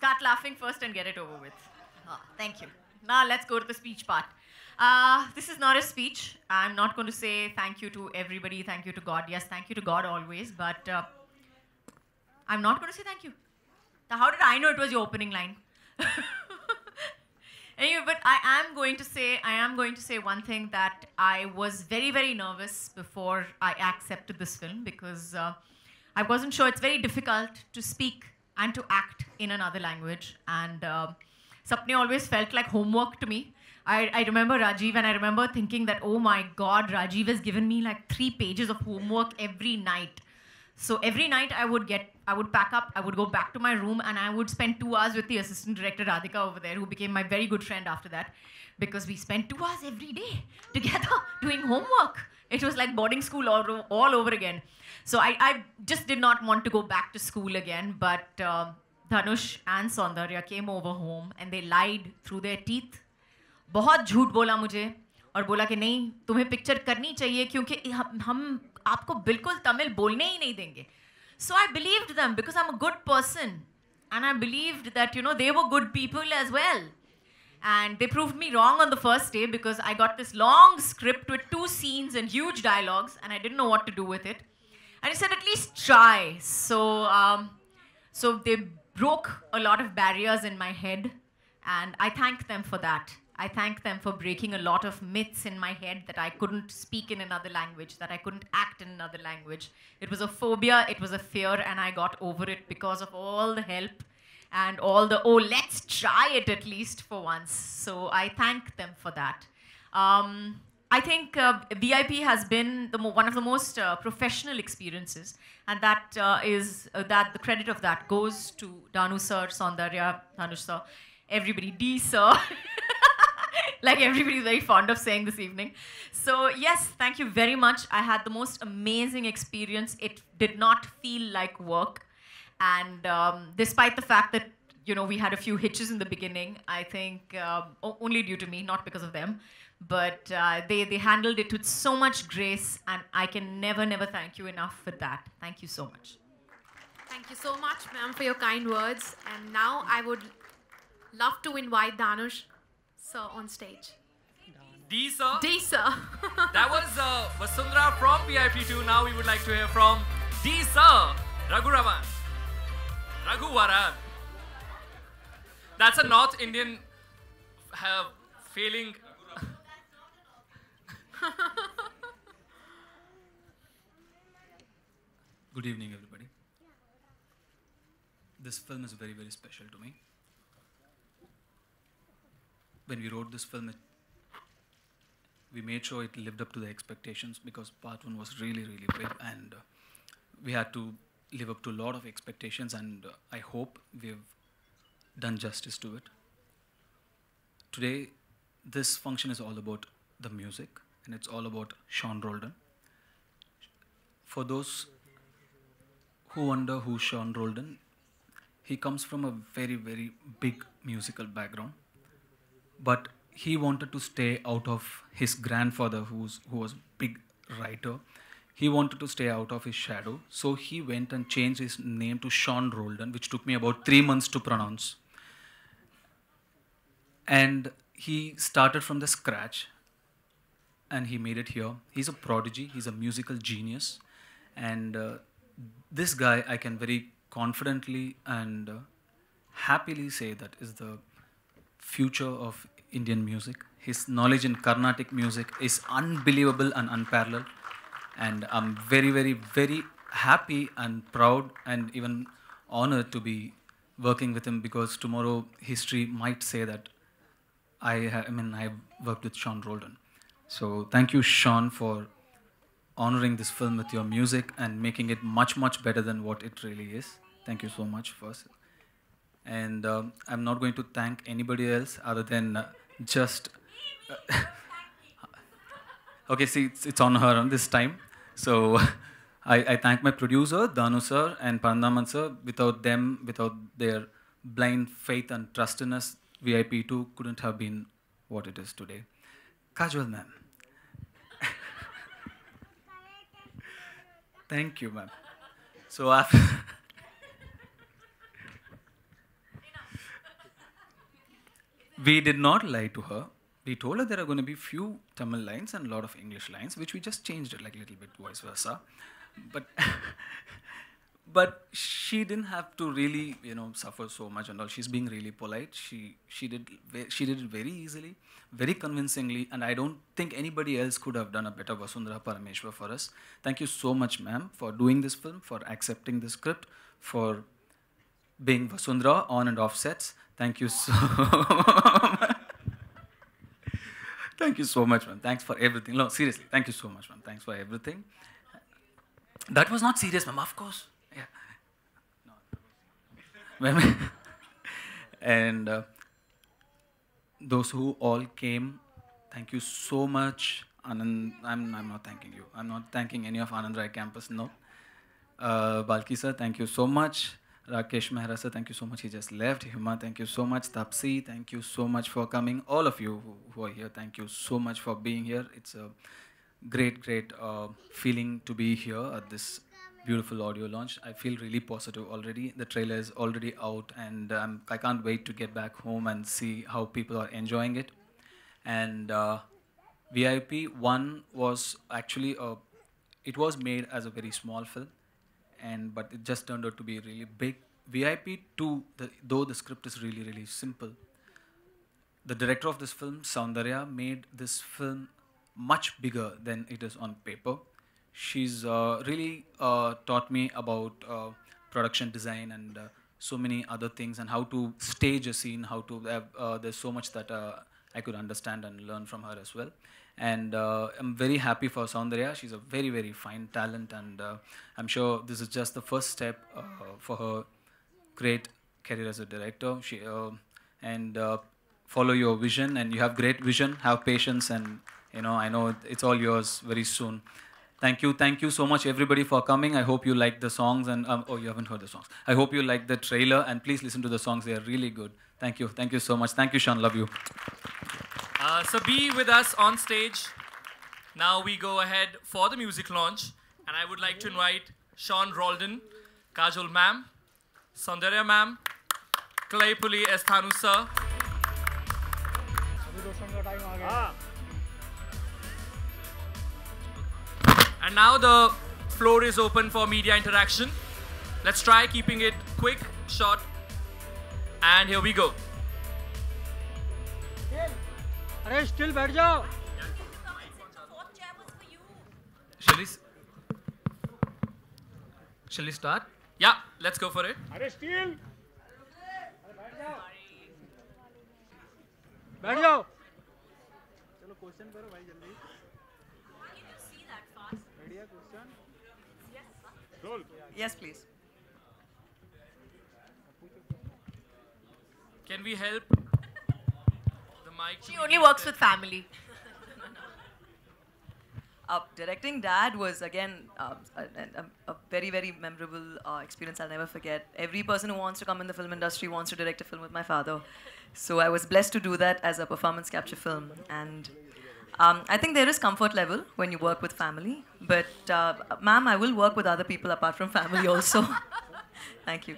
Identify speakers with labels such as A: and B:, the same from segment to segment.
A: start laughing first and get it over with. Thank you. Now let's go to the speech part. This is not a speech. I'm not going to say thank you to everybody, thank you to God. Yes, thank you to God always, but I'm not going to say thank you. Now, how did I know it was your opening line? Anyway, but I am going to say one thing, that I was very, very nervous before I accepted this film, because I wasn't sure. It's very difficult to speak and to act in another language, and Sapne always felt like homework to me. I remember Rajiv, and I remember thinking that, oh my God, Rajiv has given me like 3 pages of homework every night. So every night I would pack up, I would go back to my room, and I would spend 2 hours with the assistant director Radhika over there, who became my very good friend after that, because we spent 2 hours every day together doing homework. It was like boarding school all over again. So I just did not want to go back to school again, but Dhanush and Soundarya came over home and they lied through their teeth. बहुत झूठ बोला मुझे और बोला कि नहीं, तुम्हें picture करनी चाहिए क्योंकि हम आपको बिल्कुल तमिल बोलने ही नहीं देंगे. So I believed them because I'm a good person, and I believed that, you know, they were good people as well. And they proved me wrong on the first day, because I got this long script with 2 scenes and huge dialogues, and I didn't know what to do with it. And I said, at least try. So they broke a lot of barriers in my head, and I thank them for that. I thank them for breaking a lot of myths in my head that I couldn't speak in another language, that I couldn't act in another language. It was a phobia, it was a fear, and I got over it because of all the help and all the, oh, let's try it at least for once. So I thank them for that. I think VIP has been one of the most professional experiences, and that that the credit of that goes to Danu sir, Soundarya, Dhanush sir, everybody, D sir. Like everybody's very fond of saying this evening. So yes, thank you very much. I had the most amazing experience. It did not feel like work. And despite the fact that, you know, we had a few hitches in the beginning, I think only due to me, not because of them. But they handled it with so much grace, and I can never thank you enough for that. Thank you so much.
B: Thank you so much, ma'am, for your kind words. And now I would love to invite Dhanush sir on stage.
C: D sir.
B: D sir.
C: That was Vasundhara from VIP2. Now we would like to hear from D sir, Raghuvaran. That's a North Indian failing.
D: Good evening, everybody. This film is very, very special to me. When we wrote this film, we made sure it lived up to the expectations, because part 1 was really, really big, and we had to live up to a lot of expectations, and I hope we've done justice to it. Today, this function is all about the music, and it's all about Sean Roldan. For those who wonder who Sean Roldan, he comes from a very, very big musical background. But he wanted to stay out of his grandfather, who was a big writer. He wanted to stay out of his shadow. So he went and changed his name to Sean Roldan, which took me about 3 months to pronounce. And he started from the scratch, and he made it here. He's a prodigy. He's a musical genius. And this guy, I can very confidently and happily say that is the future of Indian music. His knowledge in Carnatic music is unbelievable and unparalleled. And I'm very, very, very happy and proud and even honored to be working with him, because tomorrow history might say that I worked with Sean Roldan. So thank you, Sean, for honoring this film with your music and making it much, much better than what it really is. Thank you so much first. And I'm not going to thank anybody else other than just... okay, see, it's on her this time. So I thank my producer, Dhanu sir and Pandaman sir. Without them, without their blind faith and trust in us, VIP2 couldn't have been what it is today. Kajol ma'am. Thank you, ma'am. So after... We did not lie to her. We told her there are going to be few Tamil lines and a lot of English lines, which we just changed it like a little bit, vice versa. But but she didn't have to really, suffer so much and all. She's being really polite. She did it very easily, very convincingly, and I don't think anybody else could have done a better Vasundhara Parameshwar for us. Thank you so much, ma'am, for doing this film, for accepting the script, for being Vasundhara on and off sets. Thank you so much. Thank you so much, ma'am. Thanks for everything. No, seriously, thank you so much, ma'am. Thanks for everything. That was not serious, ma'am, of course. Yeah. No. And those who all came, thank you so much. Anand, I'm not thanking you. I'm not thanking any of Anand Rai campus, no. Balki sir, thank you so much. Rakesh Mehra sir, thank you so much. He just left. Hima, thank you so much. Tapsi, thank you so much for coming. All of you who are here, thank you so much for being here. It's a great feeling to be here at this beautiful audio launch. I feel really positive already. The trailer is already out, and I can't wait to get back home and see how people are enjoying it. And VIP 1 was actually it was made as a very small film, but it just turned out to be really big. VIP 2, though the script is really simple, the director of this film, Soundarya, made this film much bigger than it is on paper. She's really taught me about production design and so many other things, and how to stage a scene, how to have, there's so much that I could understand and learn from her as well. And I'm very happy for Soundarya. She's a very fine talent, and I'm sure this is just the first step for her great career as a director. Follow your vision, and you have great vision. Have patience, and I know it's all yours very soon. Thank you so much everybody for coming. I hope you like the songs, and you haven't heard the songs. I hope you like the trailer, and please listen to the songs. They are really good. Thank you so much. Thank you, Sean. Love you.
C: So be with us on stage. Now we go ahead for the music launch, and I would like to invite Sean Roldan, Kajol ma'am, Soundarya ma'am, Kalaipuli S. Dhanu sir. And now the floor is open for media interaction. Let's try keeping it quick, short, and here we go.
E: अरे still बैठ जाओ.
C: Shall we start? Yeah, let's go for it.
E: अरे still बैठ जाओ. चलो question करो भाई जल्दी. Ready question? Yes. Roll.
F: Yes, please.
C: Can we help the mic?
A: She only works with family.
F: Directing Dad was, again, a very memorable experience I'll never forget. Every person who wants to come in the film industry wants to direct a film with my father. So I was blessed to do that as a performance capture film. And I think there is comfort level when you work with family. But, ma'am, I will work with other people apart from family also. Thank you.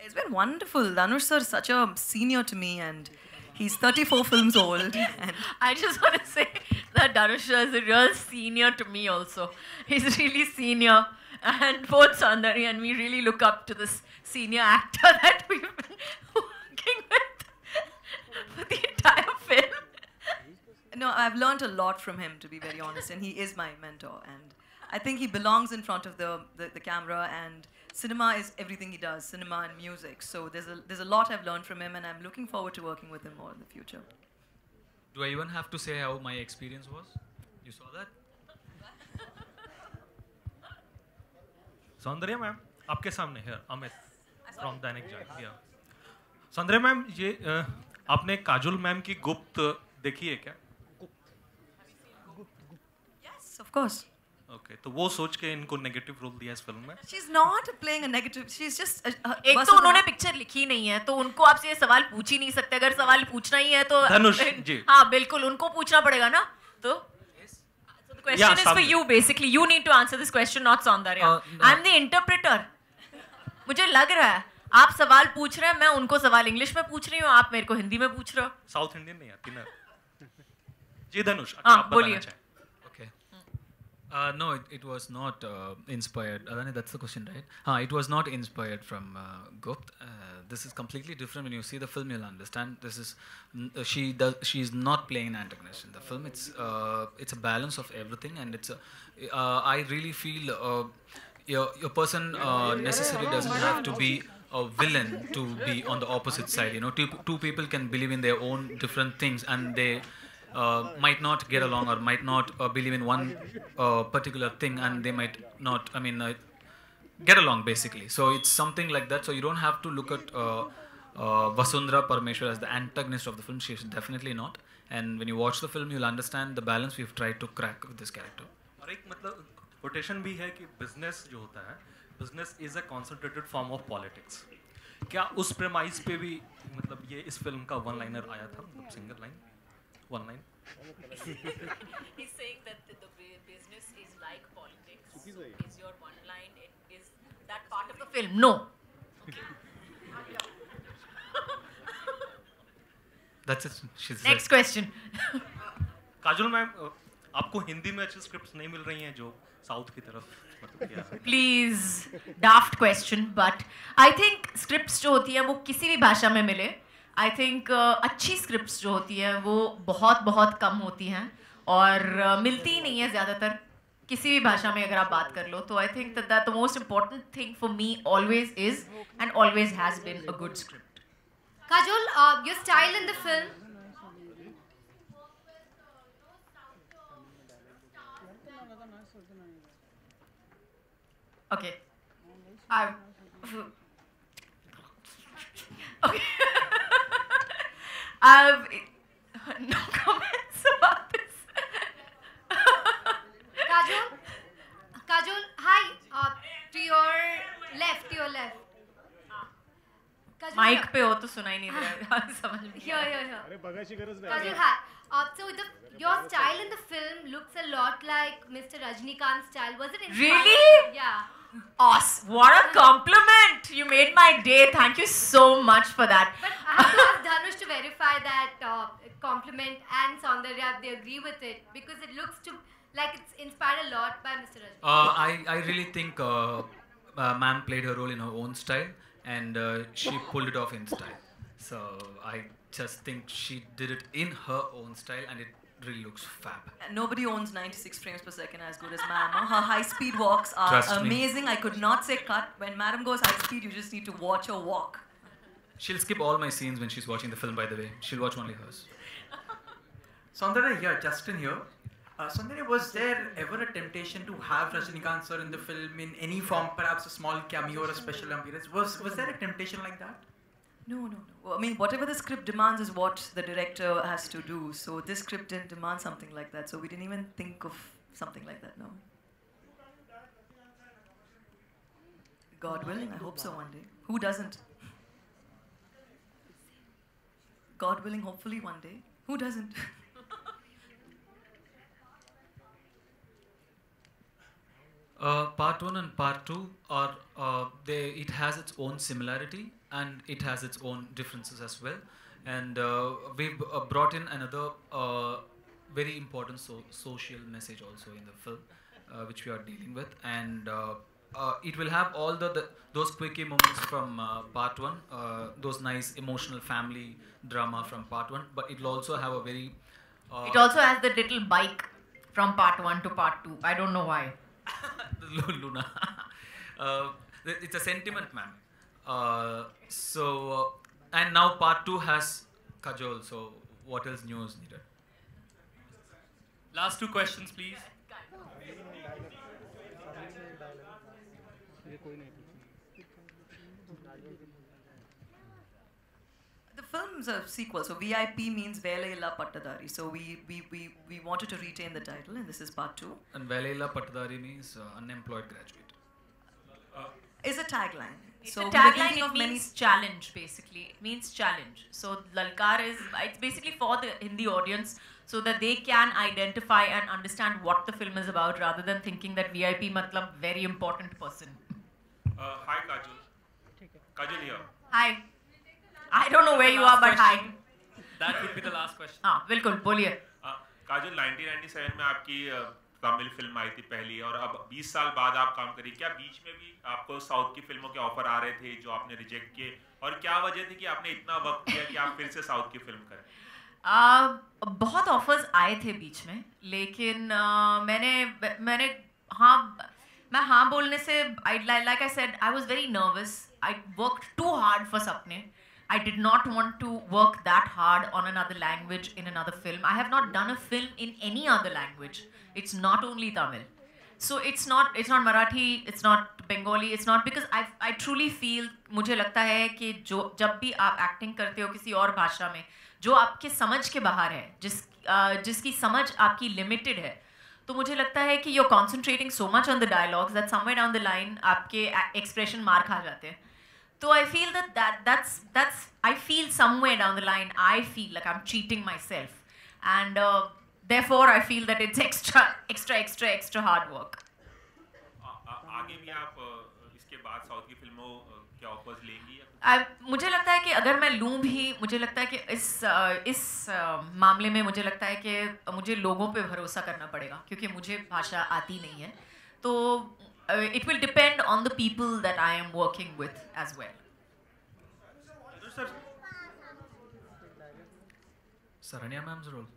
F: It's been wonderful. Dhanush sir is such a senior to me, and he's 34 films old. And
A: I just want to say that Dhanush is a real senior to me also. He's really senior. And both Soundarya and me really look up to this senior actor that we've been working with for the entire film.
F: no, I've learned a lot from him, to be very honest, and he is my mentor. And I think he belongs in front of the camera, and cinema is everything he does, cinema and music. So there's a lot I've learned from him, and I'm looking forward to working with him more in the future.
D: Do I even have to say how my experience was? You saw that?
E: Soundarya ma'am आपके सामने है Amit from Dainik Jagran. Soundarya ma'am ये आपने Kajol ma'am की गुप्त देखी है क्या?
F: Yes, of course.
E: Okay, तो वो सोच के इनको नेगेटिव रोल दिया इस फिल्म में.
F: She's not playing a negative. She's just.
A: एक तो उन्होंने पिक्चर लिखी नहीं है, तो उनको आपसे ये सवाल पूछ ही नहीं सकते. अगर सवाल पूछना ही है तो
E: धनुष जी.
A: हाँ बिल्कुल उनको पूछना पड़ेगा ना. तो The question is for
E: Samne.
A: you, basically. You need to answer this question, not Soundarya.
D: No.
A: I'm the interpreter. मुझे लग रहा है आप सवाल पूछ रहे हैं, मैं उनको सवाल इंग्लिश में पूछ रही हूँ, आप मेरे को हिंदी में पूछ रहे हो.
E: साउथ इंडियन नहीं आती ना. जी धनुष,
A: हाँ,
E: आप
A: बोलिए.
E: बताना चाहें.
D: Okay. No, it was not inspired. Adani, that's the question, right? It was not inspired from Gupt. This is completely different. When you see the film, you'll understand. This is she is not playing an antagonist in the film. It's a balance of everything, and I really feel your person necessarily doesn't have to be a villain to be on the opposite side. You know, two people can believe in their own different things, and they might not get along or might not believe in one particular thing, and they might not, get along basically. So it's something like that. So you don't have to look at Vasundhara Parameshwar as the antagonist of the film. She is definitely not. And when you watch the film, you'll understand the balance we've tried to crack with this character.
E: और एक मतलब quotation भी है कि business जो होता है, business is a concentrated form of politics. क्या उस प्रेमाइज पे भी मतलब ये इस फिल्म का वन लाइनर आया था, मतलब single line, one line?
A: He's saying that the business is like politics. So is your one line, is that part of the film? No.
D: That's it. She's
A: Next question.
E: Kajol ma'am, आपको हिंदी में अच्छी scripts नहीं मिल रही हैं जो south की तरफ, मतलब क्या है?
A: Please, daft question, but I think scripts जो होती है वो किसी भी भाषा में मिले. I think अच्छी scripts जो होती है वो बहुत बहुत कम होती हैं और मिलती ही नहीं है ज़्यादातर किसी भी भाषा में अगर आप बात कर लो. तो I think that the most important thing for me always is and always has been a good script.
B: Kajol, your style in the film.
A: Okay. Okay. I've no comments about this.
B: Kajol, hi. To your left, Kajol,
A: mic पे हो तो सुनाई नहीं दे रहा है. समझ में.
B: here. Kajol, hi. So your style in the film looks a lot like Mr. Rajnikant's style. Was it inspired?
A: Really?
B: Yeah.
A: Awesome. What a compliment. You made my day. Thank you so much for that.
B: But I have to ask Dhanush to verify that compliment and Soundarya, if they agree with it, because it looks like it's inspired a lot by Mr. Rajnikant.
D: I really think ma'am played her role in her own style, and she pulled it off in style. So I just think she did it in her own style, and it really looks fab.
F: Nobody owns 96 frames per second as good as Ma'am. Her high-speed walks are
D: Trust me.
F: amazing. I could not say cut. When Madam goes high-speed, you just need to watch her walk.
D: She'll skip all my scenes when she's watching the film, by the way. She'll watch only hers.
G: Soundarya here, Justin here. Soundarya, was there ever a temptation to have Rajinikanth sir in the film in any form, perhaps a small cameo or a special appearance? Was there a temptation like that?
F: No. Well, whatever the script demands is what the director has to do. So this script didn't demand something like that. So we didn't even think of something like that, no. God willing, I hope so one day. Who doesn't? God willing, hopefully one day. Who doesn't?
D: Part 1 and part 2 are it has its own similarity and it has its own differences as well. And we've brought in another very important social message also in the film, which we are dealing with. And it will have all those quickie moments from part 1, those nice emotional family drama from part 1, but it will also have a very...
A: It also has the little bike from part 1 to part 2. I don't know why.
D: Luna. It's a sentiment, ma'am. And now part 2 has Kajol, so what else new is needed?
C: Last two questions, please.
F: The film's a sequel, so VIP means Velai Illa Pattathari. So we wanted to retain the title, and this is part 2.
D: And Velai Illa Pattathari means unemployed graduate.
F: Is a tagline.
A: It's
F: So
A: a
F: we were
A: tagline,
F: thinking
A: it
F: of many.
A: means challenge, basically. It means challenge. So Lalkar is, it's basically for the Hindi audience so that they can identify and understand what the film is about rather than thinking that VIP matlab very important person.
H: Hi Kajol. Kajol here.
A: Hi. I don't know where you
C: Last
A: are, but hi.
C: question. That would be the last question.
A: हाँ बिल्कुल बोलिए.
H: काजोल 1997 में आपकी Tamil film आई थी पहली और अब 20 साल बाद आप काम करी, क्या बीच में भी आपको साउथ की फिल्मों के ऑफर आ रहे थे जो आपने रिजेक्ट किए और क्या वजह थी कि आपने इतना वक्त दिया कि आप फिर से साउथ की फिल्म करें?
A: बहुत ऑफर्स आए थे बीच में लेकिन मैंने मैं हाँ बोलने से like I said I was very nervous. I worked too hard for Sapne. I did not want to work that hard on another language in another film. I have not done a film in any other language. It's not only Tamil. So it's not Marathi, it's not Bengali, it's not because I truly feel मुझे लगता है कि जब भी आप acting करते हो किसी और भाषा में जो आपके समझ के बाहर है जिसकी समझ आपकी लिमिटेड है तो मुझे लगता है कि you're concentrating so much on the dialogues that somewhere down the line आपके expression मार खा जाते हैं. So I feel that's I feel somewhere down the line I feel like I'm cheating myself and therefore I feel that it's extra hard work.
H: आगे भी आप इसके बाद साउथ की फिल्मों के ऑफर्स लेंगी या
A: मुझे लगता है कि अगर मैं लूँ भी मुझे लगता है कि इस मामले में मुझे लगता है कि मुझे लोगों पे भरोसा करना पड़ेगा क्योंकि मुझे भाषा आती नहीं है तो it will depend on the people that I am working with as well.
D: Saranya ma'am's role.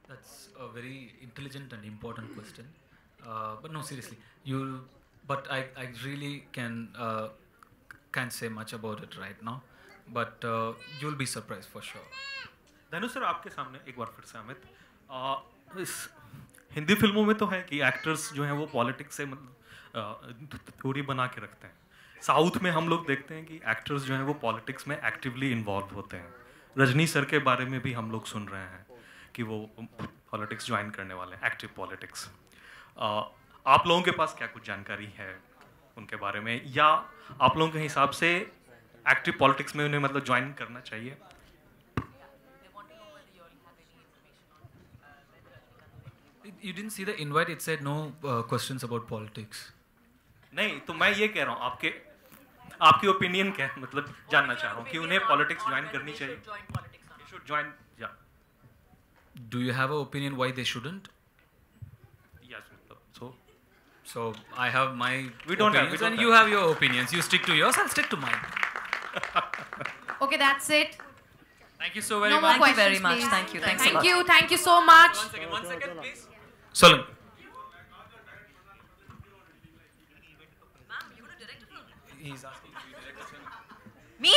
D: That's a very intelligent and important question. But no, seriously, But I really can't say much about it right now. But you'll be surprised for sure.
E: Dhanush sir आपके सामने एक बार फिर से अमित इस हिंदी फिल्मों में तो है कि एक्टर्स जो हैं वो पॉलिटिक्स से दूरी बना के रखते हैं. साउथ में हम लोग देखते हैं कि एक्टर्स जो हैं वो पॉलिटिक्स में एक्टिवली इन्वॉल्व होते हैं. रजनी सर के बारे में भी हम लोग सुन रहे हैं कि वो पॉलिटिक्स ज्वाइन करने वाले हैं, एक्टिव पॉलिटिक्स. आप लोगों के पास क्या कुछ जानकारी है उनके बारे में या आप लोगों के हिसाब से एक्टिव पॉलिटिक्स में उन्हें मतलब ज्वाइन करना चाहिए?
D: You didn't see the invite, it said no questions about politics.
E: नहीं, तो मैं ये कह रहा हूँ आपकी ओपिनियन क्या है, मतलब जानना चाह रहा हूँ कि उन्हें पॉलिटिक्स ज्वाइन करनी चाहिए. They should join, yeah.
D: Do you have an opinion why they shouldn't?
E: Yes, मतलब
D: so I have my
E: we don't
D: opinions
E: have,
D: and you have your opinions. You stick to yours, I'll stick to mine.
B: Okay, that's it.
C: Thank you so very
B: No
C: much.
B: more
F: Thank you very
B: questions,
F: much.
B: please.
F: Thank you. Thanks a lot.
B: Thank you so much.
C: One second, please.
D: Solan. He's asking if you direct a film.
A: Me?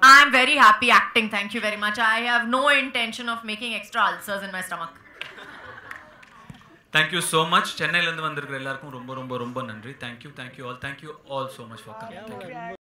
A: I'm very happy acting. Thank you very much. I have no intention of making extra ulcers in my stomach.
D: Thank you so much. Chennai la irundhu vandirukra ellarkum romba nandri. Thank you all so much for coming. Thank you.